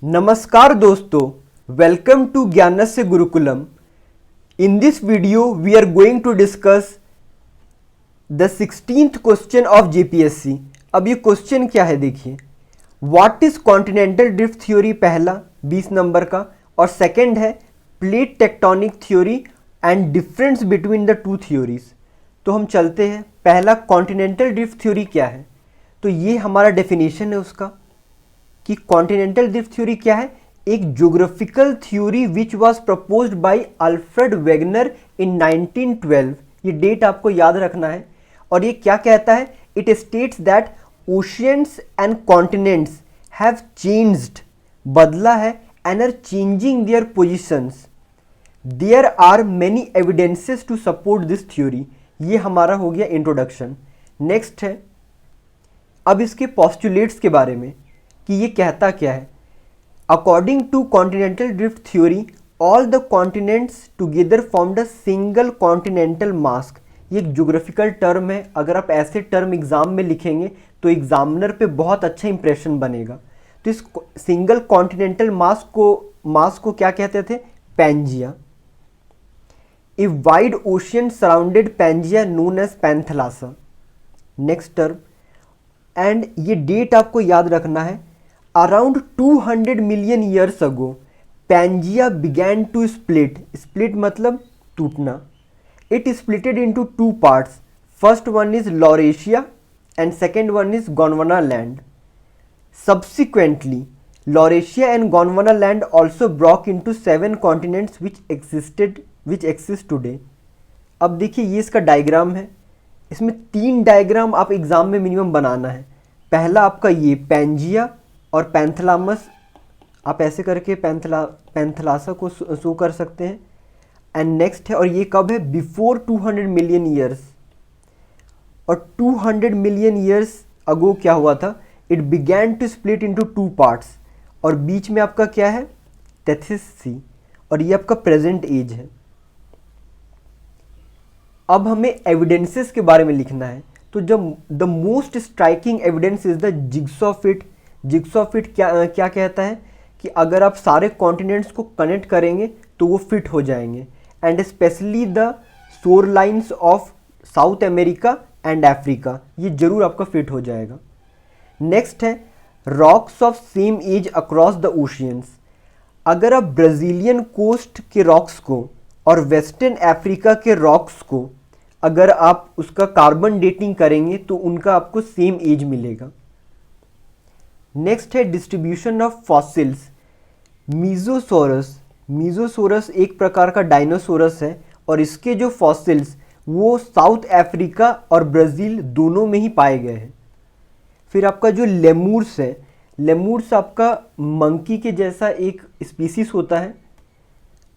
नमस्कार दोस्तों, welcome to Gyanasya Gurukulam. In this video we are going to discuss the 16th question of JPSC. अब ये question क्या है देखिए, what is continental drift theory, पहला 20 नंबर का, और सेकंड है plate tectonic theory and difference between the two theories. तो हम चलते हैं, पहला कॉन्टिनेंटल ड्रिफ्ट थ्योरी क्या है। तो ये हमारा डेफिनेशन है उसका कि कॉन्टिनेंटल ड्रिफ्ट थ्योरी क्या है, एक geographical theory which was proposed by Alfred Wegener in 1912। ये डेट आपको याद रखना है। और ये क्या कहता है, it states that oceans and continents have changed, बदला है, and are changing their positions. There are many evidences to support this theory. ये हमारा हो गया इंट्रोडक्शन। नेक्स्ट है अब इसके पॉस्टुलेट्स के बारे में कि ये कहता क्या है। According to continental drift theory, all the continents together formed a single continental mask. ये एक ज्योग्राफिकल टर्म है, अगर आप ऐसे टर्म एग्जाम में लिखेंगे तो एग्जामिनर पे बहुत अच्छा इंप्रेशन बनेगा। तो इस सिंगल कॉन्टिनेंटल मास्क को क्या कहते थे, Pangaea. A wide ocean surrounded Pangaea known as Panthalassa. Next term, and ये डेट आपको याद रखना है, around 200 million years ago Pangaea began to split मतलब टूटना। It splitted into two parts, first one is Laurasia and second one is Gondwana land. Subsequently Laurasia and Gondwana land also broke into 7 continents which exist today. अब देखिए ये इसका diagram है, इसमें 3 diagram आप exam में मिनिमम बनाना है। पहला आपका ये पैंजिया और पैंथलामस, आप ऐसे करके पैंथलासा को शो कर सकते हैं। एंड नेक्स्ट है, और ये कब है, बिफोर 200 मिलियन ईयर्स। और 200 मिलियन ईयर्स अगो क्या हुआ था, it began to split into 2 parts. और बीच में आपका क्या है, टेथिस सी, और ये आपका प्रेजेंट एज है। अब हमें एविडेंसेस के बारे में लिखना है। तो जब the most striking evidence is the jigsaw fit. Jigsaw fit क्या कहता है कि अगर आप सारे कॉन्टिनेंट्स को कनेक्ट करेंगे तो वो फिट हो जाएंगे, and specially the shore lines of South America and Africa, ये जरूर आपका फिट हो जाएगा। नेक्स्ट है rocks of same age across the oceans. अगर आप ब्राज़ीलियन कोस्ट के रॉक्स को और वेस्टर्न अफ्रीका के रॉक्स को अगर आप उसका कार्बन डेटिंग करेंगे तो उनका आपको सेम एज मिलेगा। नेक्स्ट है डिस्ट्रीब्यूशन ऑफ फॉसिल्स। मीजोसोरस एक प्रकार का डायनासोरस है, और इसके जो फॉसिल्स वो साउथ अफ्रीका और ब्राज़ील दोनों में ही पाए गए हैं। फिर आपका जो लेमूर्स है, लेमूर्स आपका मंकी के जैसा एक स्पीसीज होता है,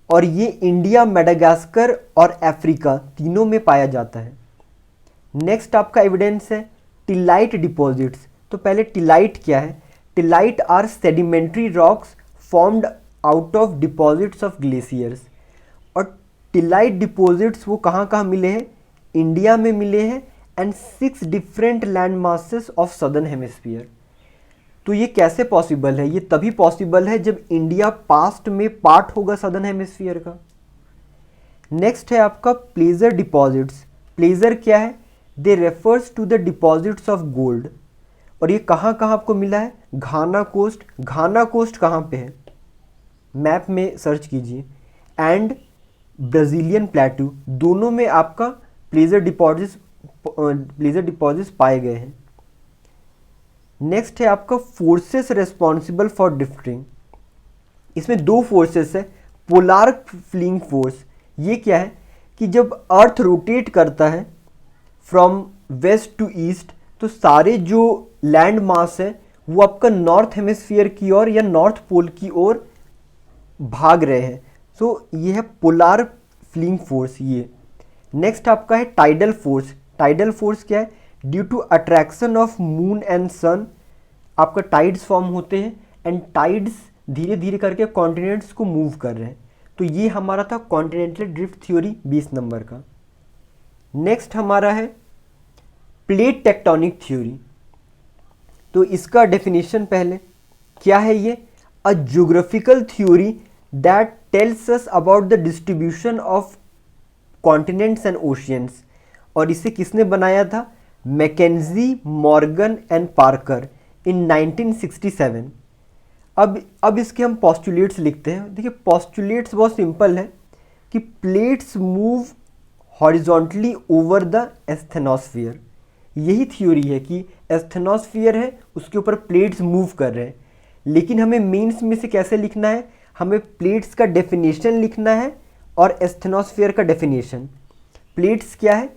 और ये इंडिया, मेडागास्कर और अफ्रीका तीनों में पाया जाता है। नेक्स्ट आपका एविडेंस है टिलाइट डिपॉजिट्स। तो पहले टिलाइट क्या है, tillite are sedimentary rocks formed out of deposits of glaciers. और टिलाइट डिपॉजिट्स वो कहाँ कहाँ मिले हैं, इंडिया में मिले हैं, and 6 different land masses of southern hemisphere. तो ये कैसे पॉसिबल है, ये तभी पॉसिबल है जब इंडिया पास्ट में पार्ट होगा सदर्न हेमिस्फीयर का। नेक्स्ट है आपका प्लेजर डिपॉजिट्स। प्लेजर क्या है, they refers to the deposits of gold. और ये कहाँ कहाँ आपको मिला है, घाना कोस्ट। घाना कोस्ट कहाँ पे है, मैप में सर्च कीजिए, एंड ब्राज़ीलियन प्लेटू, दोनों में आपका प्लेजर डिपॉजिट्स पाए गए हैं। नेक्स्ट है आपका फोर्सेस रेस्पॉन्सिबल फॉर ड्रिफ्टिंग। इसमें 2 फोर्सेस है, पोलार फ्लिंग फोर्स। ये क्या है कि जब अर्थ रोटेट करता है फ्रॉम वेस्ट टू ईस्ट, तो सारे जो लैंड मास है वो आपका नॉर्थ हेमिस्फीयर की ओर या नॉर्थ पोल की ओर भाग रहे हैं। सो ये है पोलार फ्लिंग फोर्स ये। नेक्स्ट आपका है टाइडल फोर्स। टाइडल फोर्स क्या है, due to attraction of moon and sun आपका टाइड्स फॉर्म होते हैं, एंड टाइड्स धीरे धीरे करके कॉन्टिनेंट्स को मूव कर रहे हैं। तो ये हमारा था कॉन्टिनेंटल ड्रिफ्ट थ्योरी 20 नंबर का। नेक्स्ट हमारा है प्लेट टेक्टोनिक थ्योरी। तो इसका डेफिनेशन पहले क्या है, ये a geographical theory that tells us about the distribution of continents and oceans। और इसे किसने बनाया था? मैकेंजी, मॉर्गन एंड पार्कर इन 1967। अब इसके हम पॉस्टुलेट्स लिखते हैं। देखिए पॉस्टुलेट्स बहुत सिंपल है कि plates move horizontally over the asthenosphere. यही थ्योरी है कि एस्थेनोस्फियर है, उसके ऊपर प्लेट्स मूव कर रहे हैं। लेकिन हमें मेंस में से कैसे लिखना है? हमें प्लेट्स का डेफिनेशन लिखना है और एस्थेनोस्फियर का डेफिनेशन। प्लेट्स क्या है?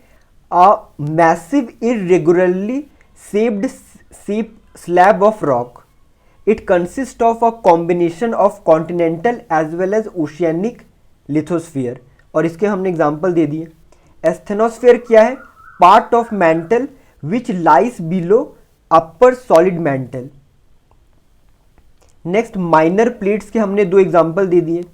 A massive irregularly shaped slab of rock. It consist of a combination of continental as well as oceanic lithosphere. और इसके हमने एग्जाम्पल दे दिए। एस्थेनोस्फियर क्या है? Part of mantle which lies below upper solid mantle. Next minor plates के हमने 2 example दे दिए।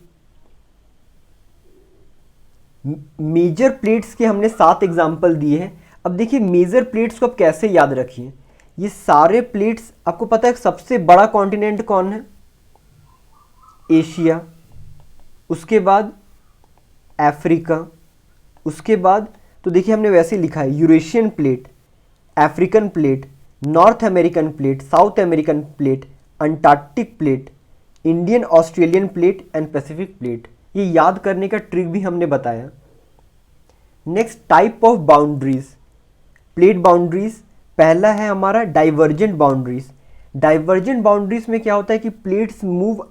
मेजर प्लेट्स के हमने 7 एग्जाम्पल दिए हैं। अब देखिए मेजर प्लेट्स को आप कैसे याद रखिए। ये सारे प्लेट्स, आपको पता है सबसे बड़ा कॉन्टिनेंट कौन है? एशिया, उसके बाद अफ्रीका, उसके बाद तो देखिए हमने वैसे लिखा है Eurasian plate, African plate, north American plate, south American plate, Antarctic plate, Indian Australian plate and Pacific plate. ये याद करने का ट्रिक भी हमने बताया। Next type of boundaries, plate boundaries. पहला है हमारा डाइवर्जेंट बाउंड्रीज। डाइवर्जेंट बाउंड्रीज में क्या होता है कि plates move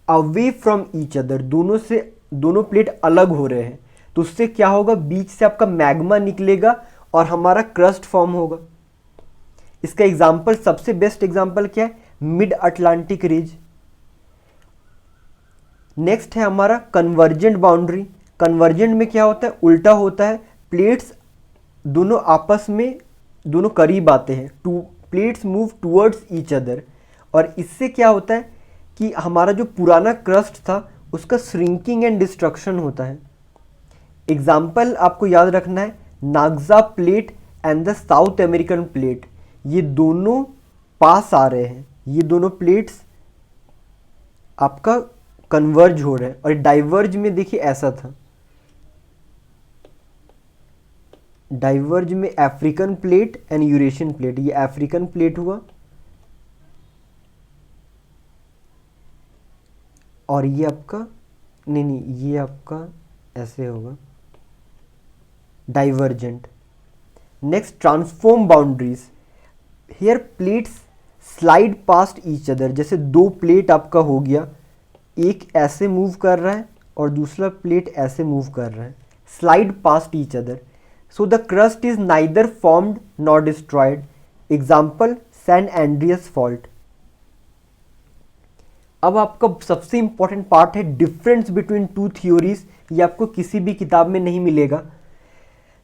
away from each other. दोनों प्लेट अलग हो रहे हैं, तो उससे क्या होगा? बीच से आपका मैग्मा निकलेगा और हमारा क्रस्ट फॉर्म होगा। इसका एग्जाम्पल, सबसे बेस्ट एग्जाम्पल क्या है? Mid Atlantic ridge. नेक्स्ट है हमारा कन्वर्जेंट बाउंड्री। कन्वर्जेंट में क्या होता है? उल्टा होता है। प्लेट्स दोनों आपस में दोनों करीब आते हैं, to plates move towards each other. और इससे क्या होता है कि हमारा जो पुराना क्रस्ट था उसका श्रिंकिंग एंड डिस्ट्रक्शन होता है। एग्जाम्पल आपको याद रखना है, नाग्जा plate and the South American plate. ये दोनों पास आ रहे हैं, ये दोनों प्लेट्स आपका कन्वर्ज हो रहे हैं। और डाइवर्ज में देखिए ऐसा था, डाइवर्ज में African plate and Eurasian plate. ये अफ्रीकन प्लेट हुआ और ये आपका नहीं, ये आपका ऐसे होगा divergent. Next transform boundaries. Here plates slide past each other. जैसे 2 प्लेट आपका हो गया, एक ऐसे मूव कर रहा है और दूसरा प्लेट ऐसे मूव कर रहा है, slide past each other. So the crust is neither formed nor destroyed. Example San Andreas fault. अब आपका सबसे इंपॉर्टेंट पार्ट है डिफरेंस बिटवीन 2 थ्योरीज। ये आपको किसी भी किताब में नहीं मिलेगा।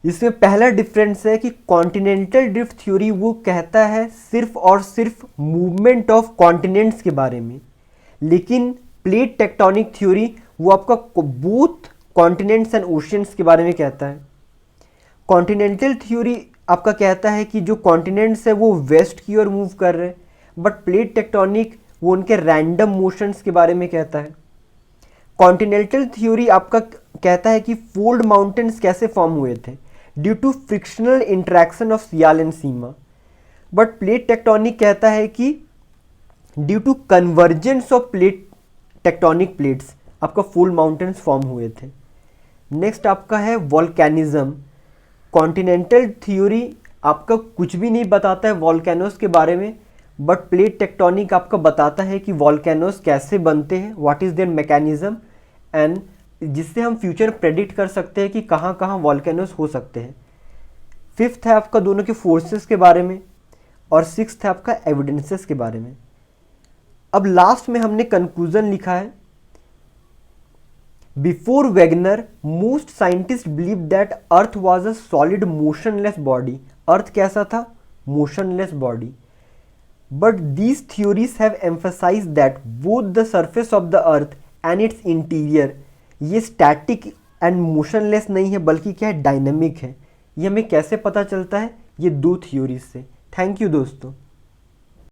इसमें पहला डिफरेंस है कि कॉन्टिनेंटल ड्रिफ्ट थ्योरी वो कहता है सिर्फ और सिर्फ मूवमेंट ऑफ कॉन्टिनेंट्स के बारे में, लेकिन प्लेट टेक्टोनिक थ्योरी वो आपका बोथ कॉन्टिनेंट्स एंड ओशियंस के बारे में कहता है। कॉन्टिनेंटल थ्योरी आपका कहता है कि जो कॉन्टिनेंट्स है वो वेस्ट की ओर मूव कर रहे हैं, बट प्लेट टेक्टोनिक वो उनके रैंडम मोशंस के बारे में कहता है। कॉन्टिनेंटल थ्योरी आपका कहता है कि फोल्ड माउंटेन्स कैसे फॉर्म हुए थे due to frictional interaction of sial and sima, but plate tectonic कहता है कि due to convergence of plate tectonic plates आपका फोल्ड माउंटेन्स फॉर्म हुए थे। नेक्स्ट आपका है वॉल्केनिज्म। कॉन्टिनेंटल थ्योरी आपका कुछ भी नहीं बताता है वॉल्केनोस के बारे में, बट प्लेट टेक्टोनिक आपका बताता है कि वॉल्केनोस कैसे बनते हैं, what is there mechanism, and जिससे हम फ्यूचर प्रेडिक्ट कर सकते हैं कि कहाँ कहाँ वॉल्केनोस हो सकते हैं। फिफ्थ है आपका दोनों के फोर्सेस के बारे में, और सिक्स्थ है आपका एविडेंसेस के बारे में। अब लास्ट में हमने कंक्लूजन लिखा है, before Wegener most scientist believe that earth was a solid motionless body. Earth कैसा था? Motionless body. But these theories have emphasise that both the surface of the earth and its interior, ये static and motionless नहीं है बल्कि क्या है, dynamic है। ये हमें कैसे पता चलता है? ये 2 थ्योरीज से। थैंक यू दोस्तों।